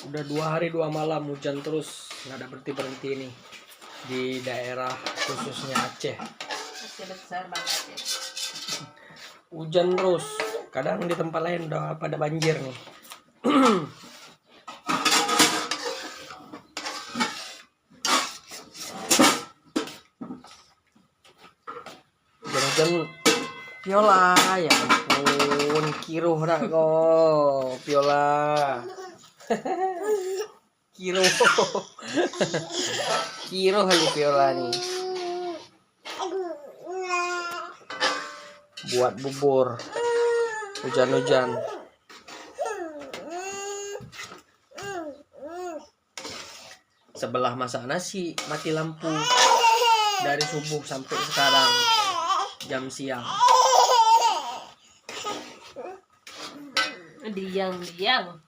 Udah 2 hari 2 malam hujan terus, nggak ada berhenti nih di daerah khususnya Aceh. Aceh besar banget ya. Hujan terus, kadang di tempat lain udah pada banjir nih. Hujan Viola, ya ampun, kiruh dah kok, Viola. Kiruh. Kiruh kali Viola nih. Buat bubur. Hujan-hujan. Sebelah masak nasi, mati lampu. Dari subuh sampai sekarang jam siang. Diam.